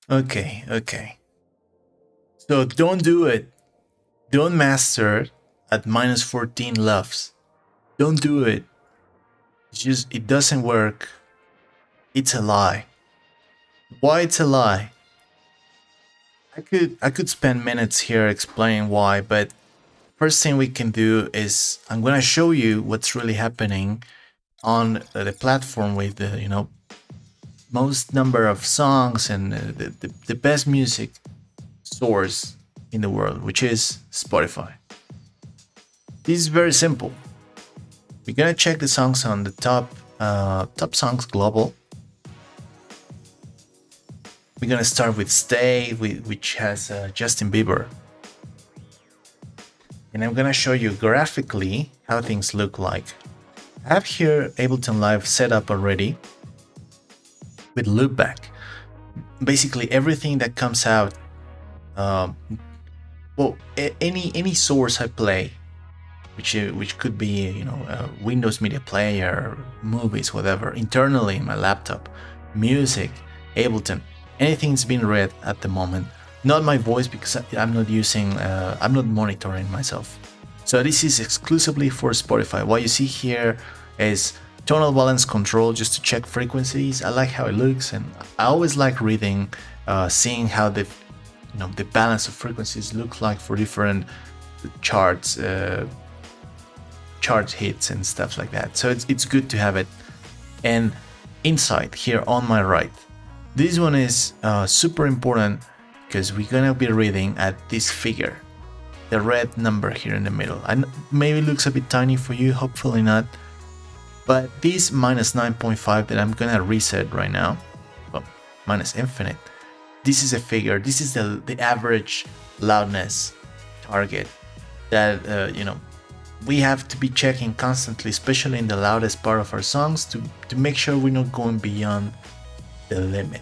Okay. So don't do it. Don't master at minus 14 LUFS. Don't do it. It's just, it doesn't work. It's a lie. Why it's a lie? I could spend minutes here explaining why, but first thing we can do is I'm gonna show you what's really happening on the platform with the most number of songs and the best music source in the world, which is Spotify. This is very simple. We're gonna check the songs on the top songs global. We're gonna start with Stay, which has Justin Bieber, and I'm gonna show you graphically how things look like. I have here Ableton Live set up already with loopback. Basically, everything that comes out, any source I play, which could be Windows Media Player, movies, whatever, internally in my laptop, music, Ableton, anything's being read at the moment. Not my voice because I'm not monitoring myself. So this is exclusively for Spotify. What you see here is tonal balance control just to check frequencies. I like how it looks, and I always like reading, seeing how the balance of frequencies look like for different charts, chart hits and stuff like that. So it's good to have it. And inside here on my right, this one is super important because we're gonna be reading at this figure, the red number here in the middle. And maybe it looks a bit tiny for you, hopefully not. But this minus 9.5 that I'm gonna reset right now, well, minus infinite, this is a figure. This is the average loudness target that we have to be checking constantly, especially in the loudest part of our songs, to make sure we're not going beyond the limit.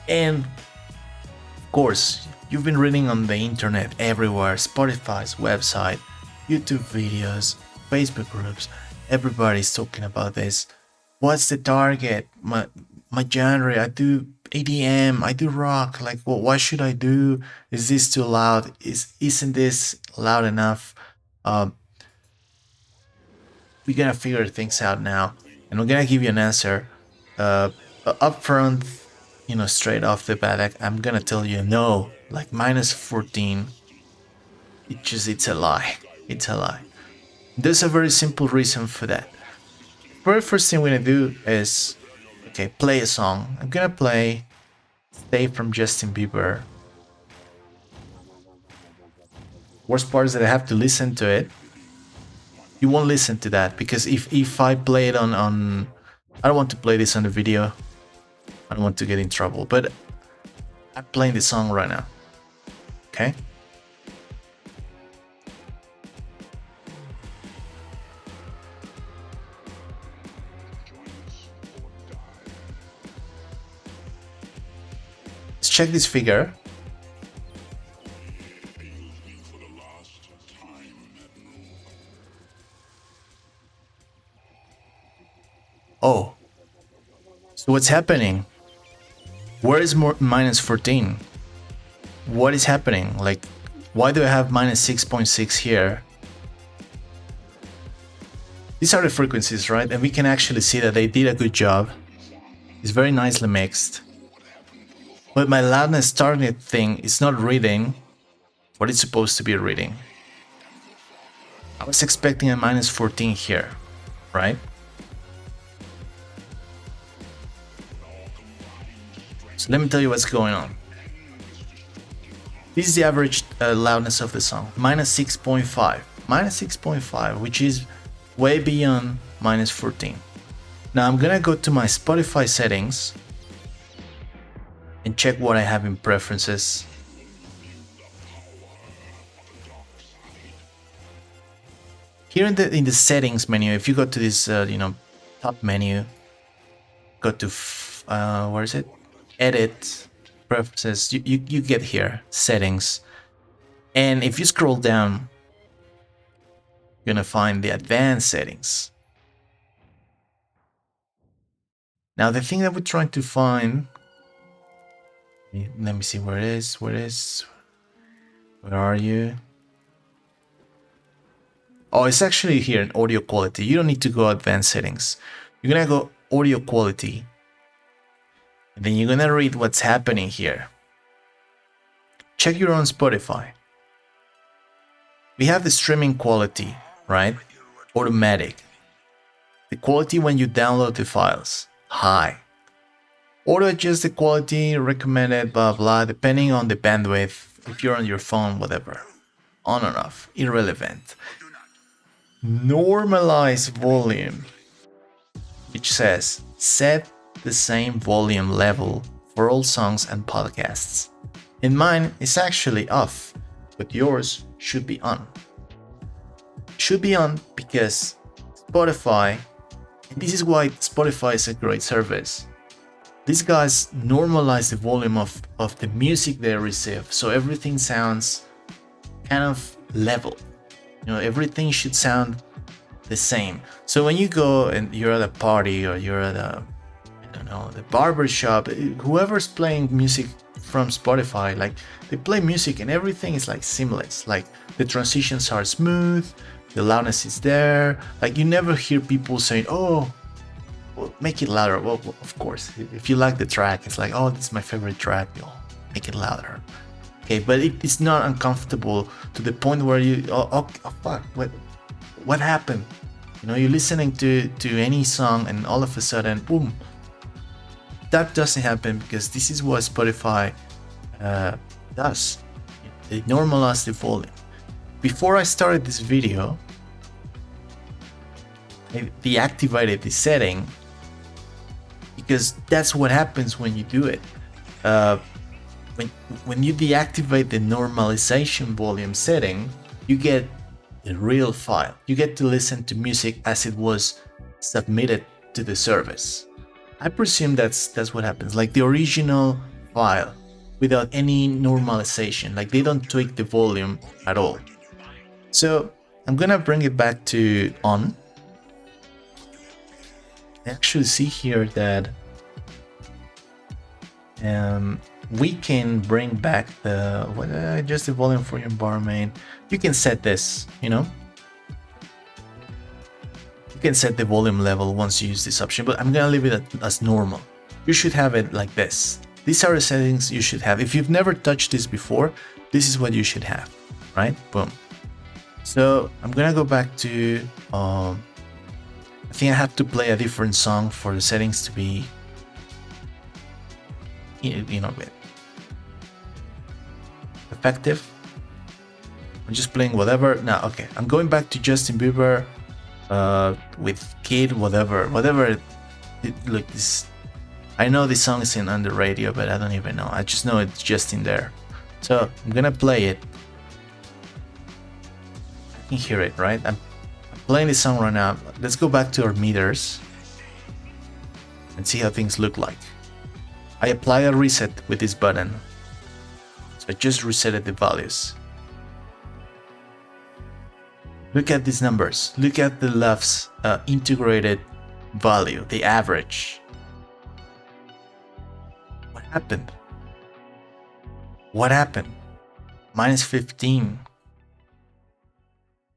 And of course, you've been reading on the internet everywhere, Spotify's website, YouTube videos, Facebook groups, everybody's talking about this. What's the target? My genre, I do EDM, I do rock, like what should I do? Is this too loud? Isn't this loud enough? We're gonna figure things out now, and we're gonna give you an answer up front, straight off the bat. I'm gonna tell you no, like minus 14, it's a lie. It's a lie. There's a very simple reason for that. Very first thing we're gonna do is, okay, play a song. I'm gonna play Stay from Justin Bieber. Worst part is that I have to listen to it. You won't listen to that because if I play it on I don't want to play this on the video. I don't want to get in trouble, but I'm playing the song right now. Okay? Let's check this figure. Oh, so what's happening? Where is minus 14? What is happening? Like, why do I have minus 6.6 here? These are the frequencies, right? And we can actually see that they did a good job. It's very nicely mixed. But my loudness target thing is not reading what it's supposed to be reading. I was expecting a minus 14 here, right? So let me tell you what's going on. This is the average loudness of the song, minus 6.5. Minus 6.5, which is way beyond minus 14. Now I'm gonna go to my Spotify settings and check what I have in preferences. Here in the settings menu, if you go to this top menu, go to where is it? Edit, preferences. You get here, settings, and if you scroll down, you're gonna find the advanced settings. Now the thing that we're trying to find Let me see where it is. Where are you? Oh, it's actually here in audio quality. You don't need to go advanced settings. You're gonna go audio quality. And then you're gonna read what's happening here. Check your own Spotify. We have the streaming quality, right? Automatic. The quality when you download the files, high. Auto adjust the quality, recommended, blah blah, depending on the bandwidth, if you're on your phone, whatever. On or off, irrelevant. Normalize volume, which says set the same volume level for all songs and podcasts. In mine, it's actually off, but yours should be on. Should be on because Spotify, and this is why Spotify is a great service. These guys normalize the volume of the music they receive, so everything sounds kind of level. Everything should sound the same. So when you go and you're at a party or you're at the barber shop, whoever's playing music from Spotify, like they play music and everything is like seamless. Like the transitions are smooth, the loudness is there. Like you never hear people saying, "Oh, well, make it louder." Well, of course, if you like the track, it's like, "Oh, this is my favorite track." You'll make it louder. Okay, but it's not uncomfortable to the point where you oh fuck, what happened? You're listening to any song and all of a sudden, boom. That doesn't happen because this is what Spotify does. They normalize the volume. Before I started this video, I deactivated the setting because that's what happens when you do it. When you deactivate the normalization volume setting, you get the real file. You get to listen to music as it was submitted to the service. I presume that's what happens, like the original file without any normalization, like they don't tweak the volume at all. So I'm gonna bring it back to on. I actually see here that we can bring back just the volume for your environment. You can set this, you can set the volume level once you use this option, but I'm gonna leave it as normal. You should have it like this. These are the settings you should have. If you've never touched this before, this is what you should have, right? Boom. So I'm gonna go back to I think I have to play a different song for the settings to be effective. I'm just playing whatever. Now, okay, I'm going back to Justin Bieber with Kid, whatever. Look, this. I know this song is on the radio, but I don't even know. I just know it's just in there. So I'm gonna play it. I can hear it, right? I'm playing this song right now. Let's go back to our meters and see how things look like. I apply a reset with this button. So I just resetted the values. Look at these numbers. Look at the LUFS integrated value, the average. What happened? What happened? Minus 15.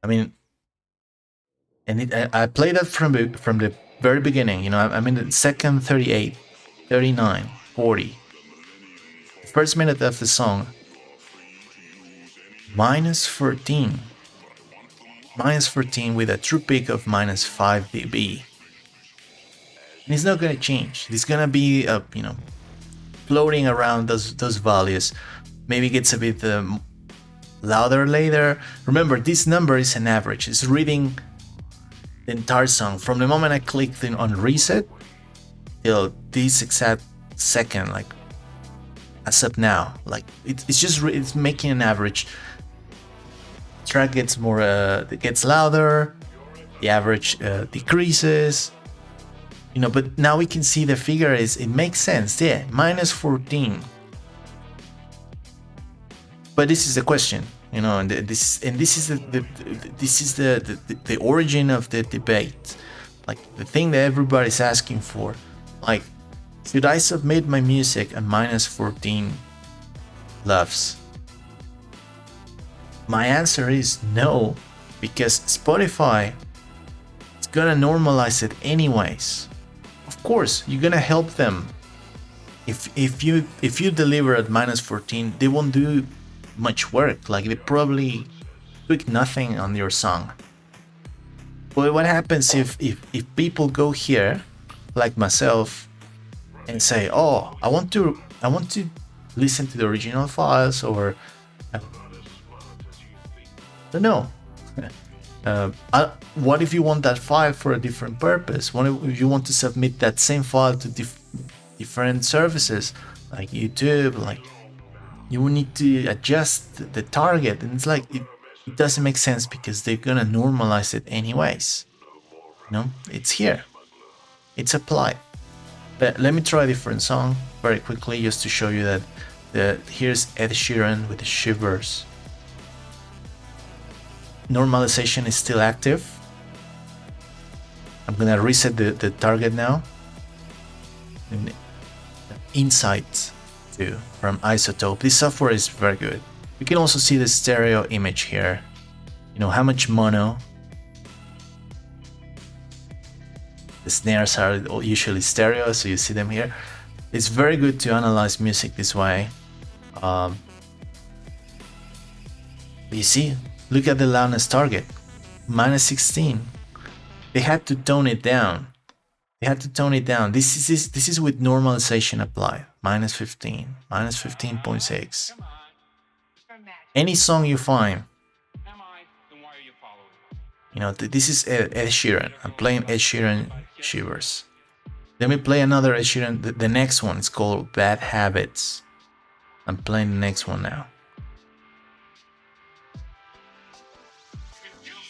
I mean, and I played that from the very beginning. I'm in the second 38, 39, 40. First minute of the song. Minus 14. Minus 14 with a true peak of minus 5 dB. And it's not gonna change. It's gonna be floating around those values. Maybe it gets a bit louder later. Remember, this number is an average. It's reading the entire song from the moment I clicked on reset till this exact second, like as of now. Like it's making an average. Track gets more, it gets louder. The average decreases. But now we can see the figure it makes sense. Yeah, minus 14. But this is the question, and this is the origin of the debate, like the thing that everybody's asking for. Like, should I submit my music at minus 14 LUFS? My answer is no, because Spotify is gonna normalize it anyways. Of course, you're gonna help them. If you deliver at -14, they won't do much work. Like, they probably tweak nothing on your song. But what happens if people go here, like myself, and say, "Oh, I want to listen to the original files," or I don't know. What if you want that file for a different purpose? What if you want to submit that same file to different services like YouTube? Like, you will need to adjust the target, and it's like it doesn't make sense because they're gonna normalize it anyways. You know, it's here, it's applied. But let me try a different song very quickly just to show you that here's Ed Sheeran with the Shivers. Normalization is still active. I'm gonna reset the target now. And Insight 2 from Isotope. This software is very good. You can also see the stereo image here. You know how much mono. The snares are usually stereo, so you see them here. It's very good to analyze music this way. You see, look at the loudness target, -16. They had to tone it down. This is with normalization applied. -15, -15.6. Any song you find, you know, this is Ed Sheeran. I'm playing Ed Sheeran Shivers. Let me play another Ed Sheeran. The next one is called Bad Habits. I'm playing the next one now.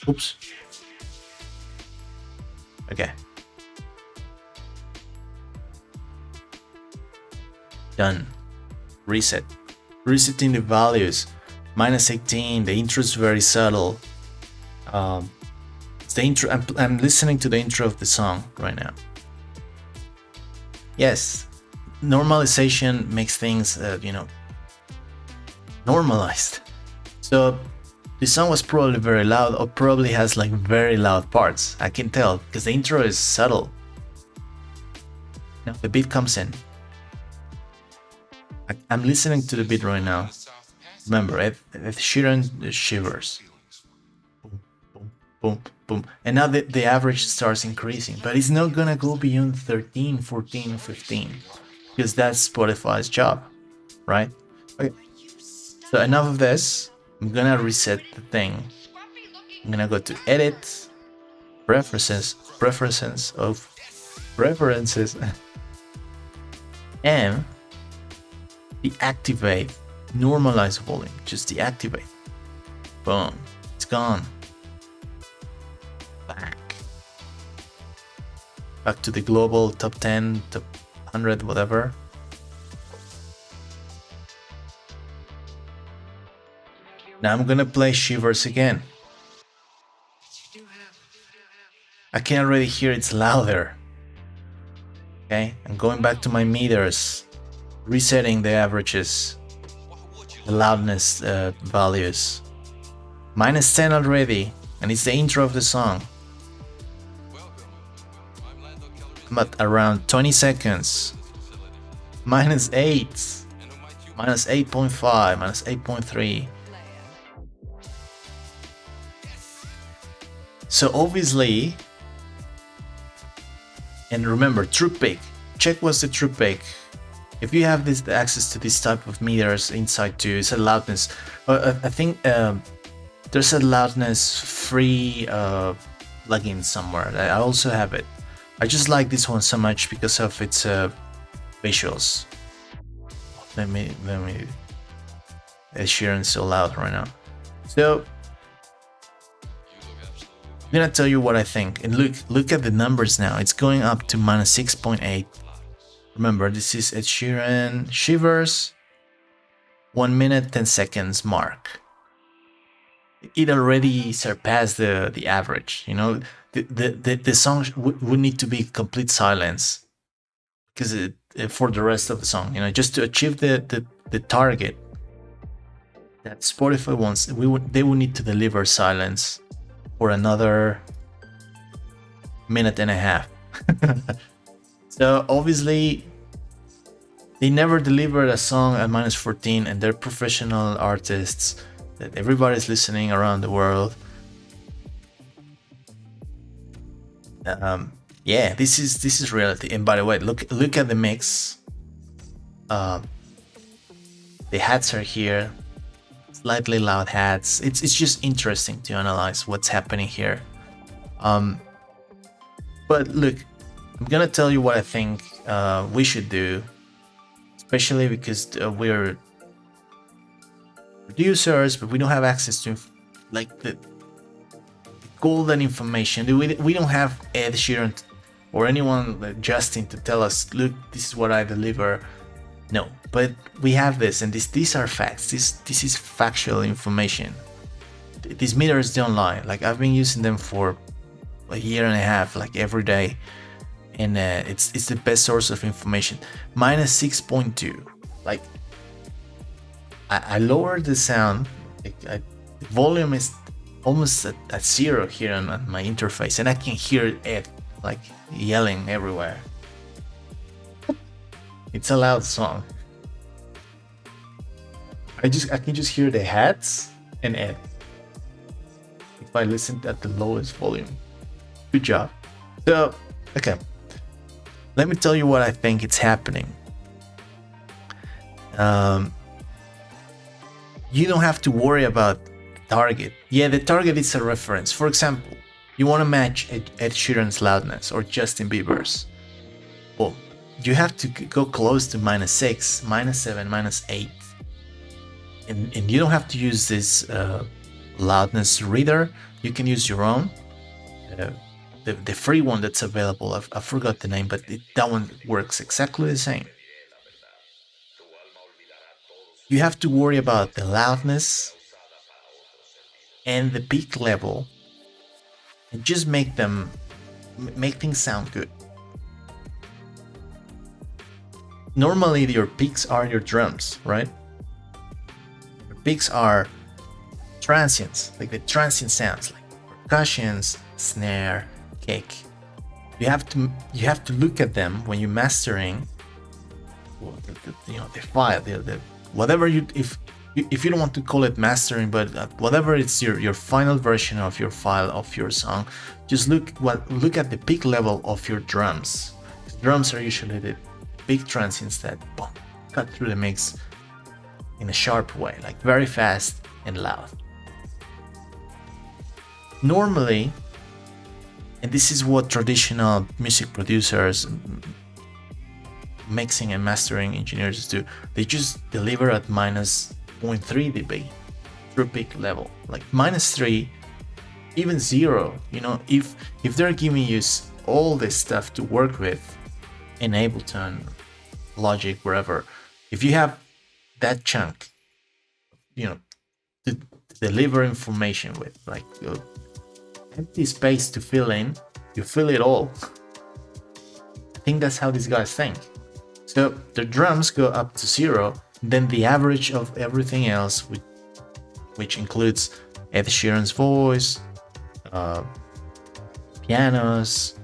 Oops. Okay. Done. Reset. Resetting the values. -18. The intro is very subtle. It's the intro. I'm listening to the intro of the song right now. Yes, normalization makes things, you know, normalized. So the song was probably very loud, or probably has like very loud parts. I can tell because the intro is subtle. Now the beat comes in. I'm listening to the beat right now. Remember, Ed Sheeran Shivers. Boom, boom, boom, boom. And now the average starts increasing, but it's not gonna go beyond 13, 14, 15, because that's Spotify's job, right? Okay. So enough of this. I'm gonna reset the thing. I'm gonna go to Edit, Preferences, and deactivate Normalize Volume. Just deactivate. Boom. It's gone. Back to the global top 10, top 100, whatever. Now I'm gonna play Shivers again. I can already hear it's louder. Okay, I'm going back to my meters, resetting the averages, the loudness values. -10 already, and it's the intro of the song. I'm at around 20 seconds. -8, -8.5, -8.3. So obviously, and remember, true peak. Check what's the true peak. If you have this access to this type of meters, Insight 2, it's a loudness. I think there's a loudness free plugin somewhere. I also have it. I just like this one so much because of its visuals. Let me. Ed Sheeran's so loud right now. So I'm gonna tell you what I think. And look at the numbers now. It's going up to -6.8. Remember, this is Ed Sheeran Shivers. 1 minute 10 seconds mark. It already surpassed the average. You know, the song would need to be complete silence because for the rest of the song, you know, just to achieve the target. that Spotify wants. They would need to deliver silence for another minute and a half. So obviously they never delivered a song at -14, and they're professional artists that everybody's listening around the world. Yeah, this is reality. And by the way, look at the mix. The hats are here, slightly loud hats. It's just interesting to analyze what's happening here. But look, I'm gonna tell you what I think we should do, especially because we're producers, but we don't have access to like the golden information. We don't have Ed Sheeran or anyone like Justin to tell us, look, this is what I deliver. No, but we have this, and these are facts. This is factual information. These meters don't lie. Like, I've been using them for a year and a half, like every day, and it's the best source of information. -6.2. Like, I lowered the sound. The volume is almost at 0 here on my interface, and I can hear it like yelling everywhere. It's a loud song. I can just hear the hats and Ed if I listen at the lowest volume. Good job. So, okay. Let me tell you what I think it's happening. You don't have to worry about target. Yeah, the target is a reference. For example, you want to match Ed Sheeran's loudness or Justin Bieber's. Well, you have to go close to -6, -7, -8. And you don't have to use this loudness reader. You can use your own. The free one that's available, I forgot the name, but that one works exactly the same. You have to worry about the loudness and the peak level, and just make things sound good. Normally your peaks are your drums, right? Your peaks are transients, like the transient sounds, like percussions, snare, kick. You have to look at them when you're mastering. Well, the file, the whatever if you don't want to call it mastering, but whatever it's your final version of your file of your song, just look at the peak level of your drums. The drums are usually the big transients that boom, cut through the mix in a sharp way, like very fast and loud. Normally, and this is what traditional music producers, mixing and mastering engineers do, they just deliver at -0.3 dB through peak level, like -3, even 0. If they're giving you all this stuff to work with in Ableton, Logic, wherever, if you have that chunk, to deliver information with, like, empty space to fill in, you fill it all. I think that's how these guys think. So the drums go up to 0, then the average of everything else, which includes Ed Sheeran's voice, pianos,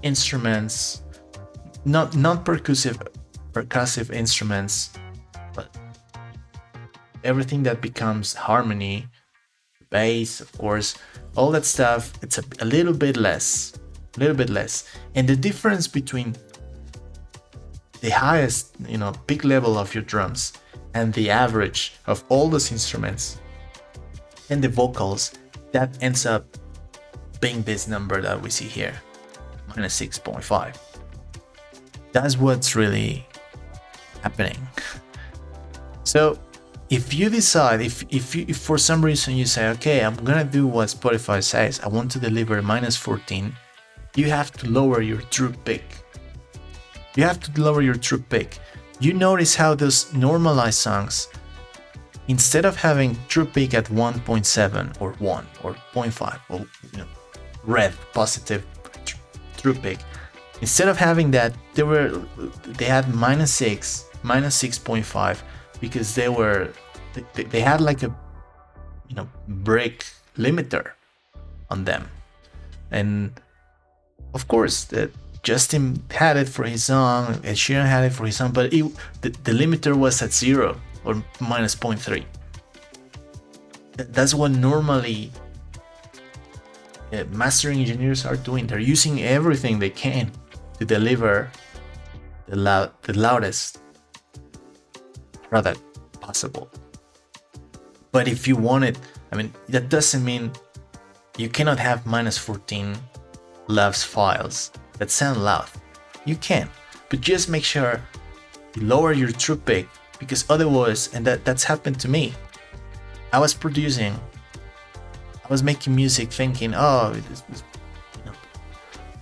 instruments, not percussive instruments, but everything that becomes harmony, bass, of course, all that stuff. It's a little bit less, and the difference between the highest, peak level of your drums and the average of all those instruments and the vocals, that ends up being this number that we see here, -6.5. That's what's really happening. So if you decide, if for some reason you say, okay, I'm gonna do what Spotify says, I want to deliver -14, you have to lower your true peak. You notice how those normalized songs, instead of having true peak at 1.7 or 1 or 0.5 or red positive true peak, instead of having that, they had -6, -6.5, because they were they had like a brick limiter on them, and of course that Justin had it for his song, and Sheeran had it for his song, but the limiter was at 0 or minus 0.3. That's what normally mastering engineers are doing. They're using everything they can to deliver the loudest product possible. But if you want it, I mean, that doesn't mean you cannot have minus 14 LUFS files that sound loud. You can, but just make sure you lower your true peak, because otherwise, and that's happened to me. I was making music thinking, oh,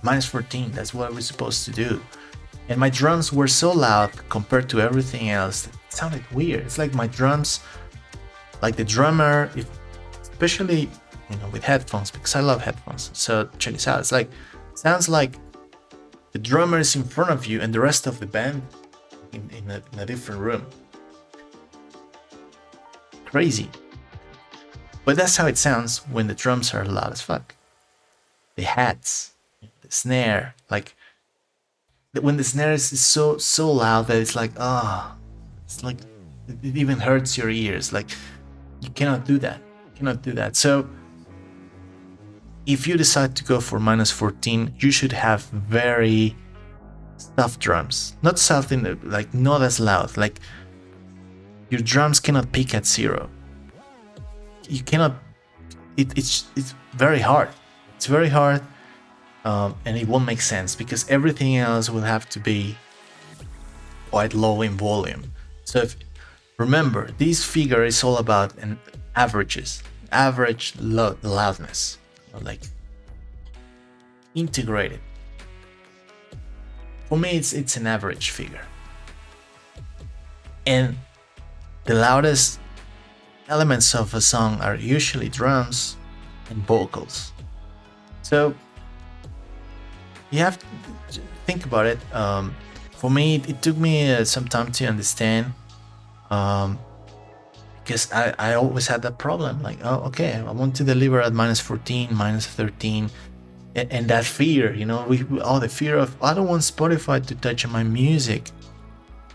minus 14, that's what we're supposed to do. And my drums were so loud compared to everything else, it sounded weird. It's like my drums, like the drummer, especially with headphones, because I love headphones. So check this out. It's like, sounds like the drummer is in front of you and the rest of the band in a different room. Crazy. But that's how it sounds when the drums are loud as fuck. The hats, the snare, like when the snare is so loud that it's like, it's like it even hurts your ears. Like, you cannot do that. So if you decide to go for minus 14, you should have very soft drums. Not soft not as loud. Like, your drums cannot peak at 0. You cannot. It's very hard. It's very hard, and it won't make sense because everything else will have to be quite low in volume. So remember, this figure is all about average loudness, like integrated. For me, it's an average figure, and the loudest elements of a song are usually drums and vocals. So you have to think about it. For me, it took me some time to understand, because I always had that problem. Like, oh, okay, I want to deliver at minus 14, minus 13, and that fear, the fear of, I don't want Spotify to touch on my music.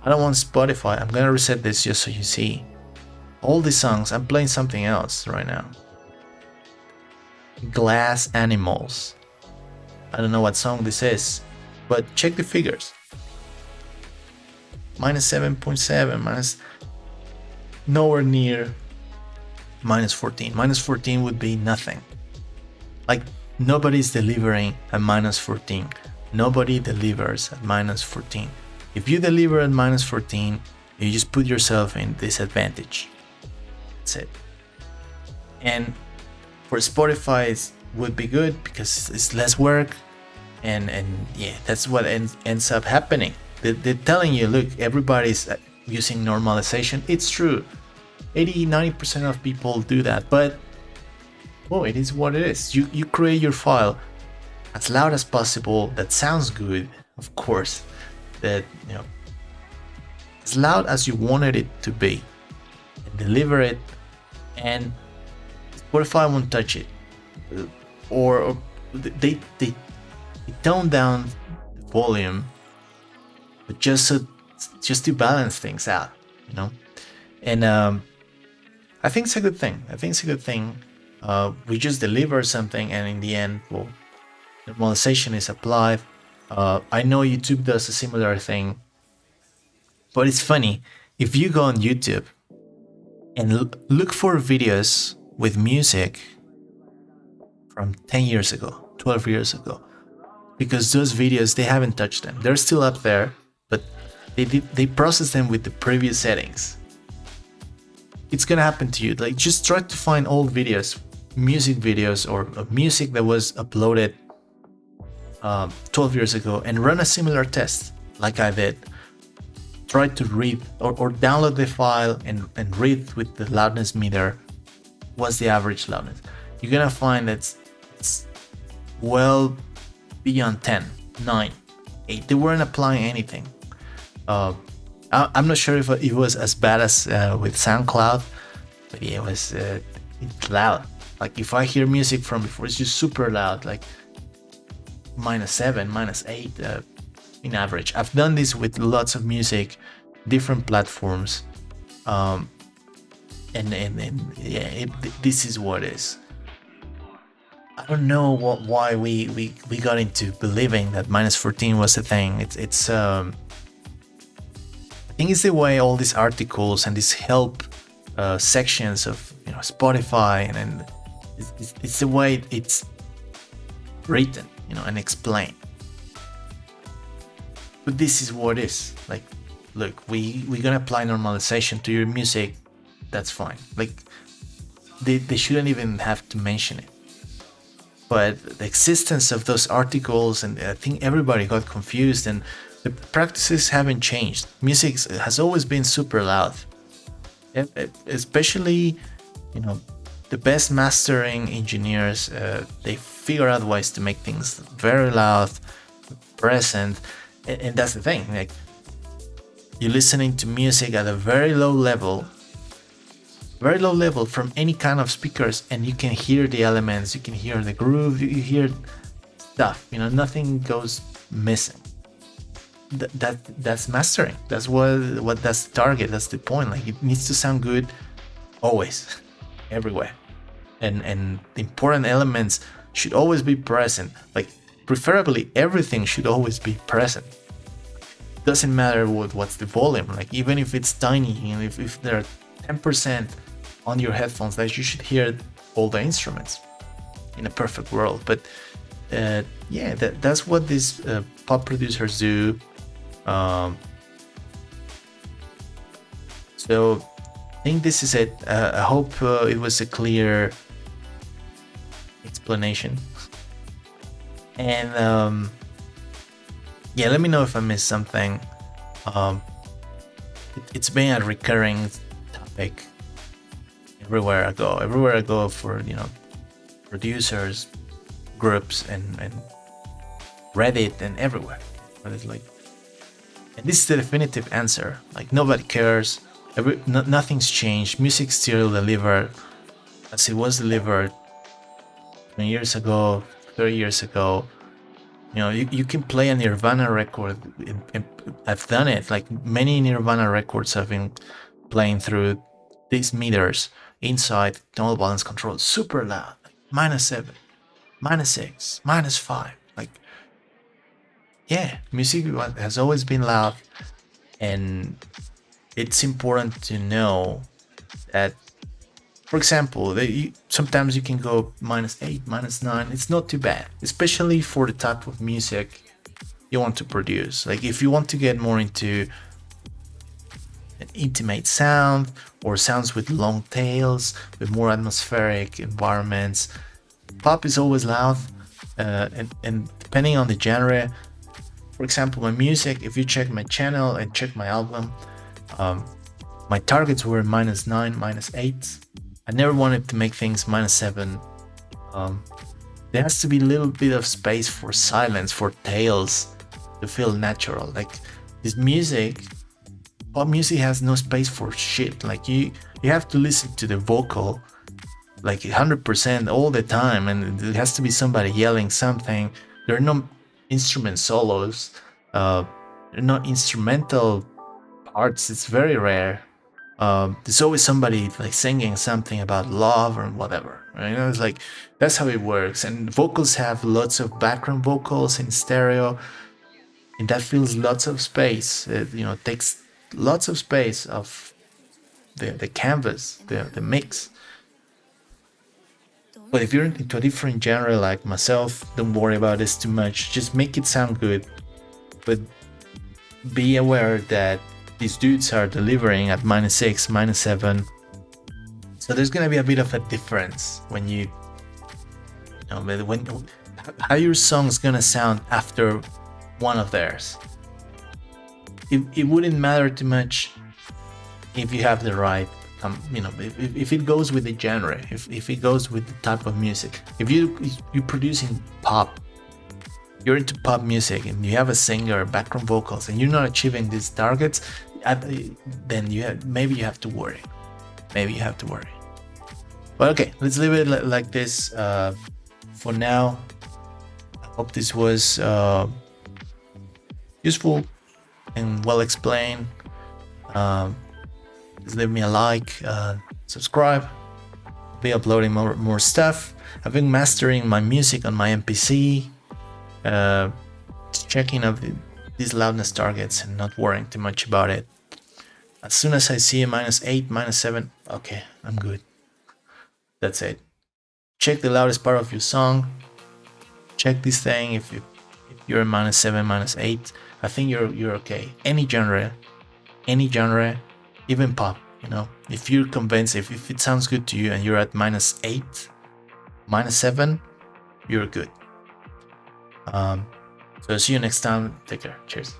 I don't want Spotify. I'm gonna reset this just so you see. All these songs, I'm playing something else right now. Glass Animals. I don't know what song this is, but check the figures. Minus 7.7, minus nowhere near minus 14. Minus 14 would be nothing. Like, nobody's delivering at minus 14. Nobody delivers at minus 14. If you deliver at minus 14, you just put yourself in disadvantage. That's it. And for Spotify, it would be good because it's less work, and yeah, that's what ends up happening. They're telling you, look, everybody's using normalization. It's true. 80-90% of people do that, but it is what it is. You create your file as loud as possible, that sounds good, of course, that as loud as you wanted it to be, and deliver it, and Spotify won't touch it, or they tone down the volume, but just to balance things out, and I think it's a good thing. We just deliver something, and in the end, normalization is applied. I know YouTube does a similar thing, but it's funny. If you go on YouTube and look for videos with music from 10 years ago, 12 years ago, because those videos, they haven't touched them. They're still up there, but they process them with the previous settings. It's gonna happen to you. Like, just try to find old videos, music videos, or music that was uploaded 12 years ago, and run a similar test like I did. Try to read or download the file and read with the loudness meter what's the average loudness. You're gonna find that it's well beyond 10, 9, 8. They weren't applying anything. I'm not sure if it was as bad as with SoundCloud, But yeah, it's loud. Like if I hear music from before, it's just super loud, like -7, -8 in average. I've done this with lots of music, different platforms, and yeah, this is what it is. I don't know why we got into believing that -14 was a thing. It's I think it's the way all these articles and these help sections of Spotify and it's the way it's written, and explained. But this is what it is. Like, look, we're gonna apply normalization to your music. That's fine. Like, they shouldn't even have to mention it. But the existence of those articles, and I think everybody got confused, and the practices haven't changed. Music has always been super loud, especially, the best mastering engineers. They figure out ways to make things very loud, present, and that's the thing. Like, you're listening to music at a very low level from any kind of speakers, and you can hear the elements, you can hear the groove, you hear stuff, nothing goes missing. That's mastering. That's that's the target. That's the point. Like, it needs to sound good always, everywhere, and the important elements should always be present. Like, preferably everything should always be present. Doesn't matter what's the volume. Like, even if it's tiny, and if there are 10% on your headphones, that you should hear all the instruments in a perfect world. But yeah, that's what these pop producers do. So I think this is it. I hope it was a clear explanation. And yeah, let me know if I missed something. It's been a recurring topic everywhere I go for producers, groups, and Reddit, and everywhere. But it's like, and this is the definitive answer. Like, nobody cares. Nothing's changed. Music's still delivered as it was delivered 20 years ago, 30 years ago. You can play a Nirvana record. I've done it. Like, many Nirvana records have been playing through these meters inside tonal balance control, super loud, like -7, -6, -5. Like, yeah, music has always been loud, and it's important to know that, for example, sometimes you can go -8, -9. It's not too bad, especially for the type of music you want to produce. Like, if you want to get more into an intimate sound, or sounds with long tails, with more atmospheric environments, pop is always loud. And depending on the genre, for example, my music, if you check my channel and check my album, my targets were -9, -8. I never wanted to make things -7. There has to be a little bit of space for silence, for tails, to feel natural. Like, this music, pop music has no space for shit. Like, you have to listen to the vocal like 100% all the time, and it has to be somebody yelling something. There are no instrument solos, there are no instrumental parts. It's very rare. There's always somebody like singing something about love or whatever. It's like, that's how it works. And vocals have lots of background vocals in stereo, and that fills lots of space. It takes lots of space of the canvas, the mix. But if you're into a different genre like myself, don't worry about this too much. Just make it sound good. But be aware that these dudes are delivering at -6, -7. So there's gonna be a bit of a difference when how your song's gonna sound after one of theirs. It wouldn't matter too much if you have the right, if it goes with the genre, if it goes with the type of music. If you're producing pop, you're into pop music, and you have a singer, background vocals, and you're not achieving these targets, then maybe you have to worry. Maybe you have to worry. But okay, let's leave it like this for now. I hope this was useful and well explained. Please leave me a like, subscribe. I'll be uploading more stuff. I've been mastering my music on my MPC, checking up these loudness targets and not worrying too much about it. As soon as I see a -8, -7, okay, I'm good. That's it. Check the loudest part of your song. Check this thing. If you're a -7, -8, I think you're okay. Any genre, even pop. You know, if you're convinced, if it sounds good to you and you're at -8, -7, you're good. So see you next time. Take care. Cheers.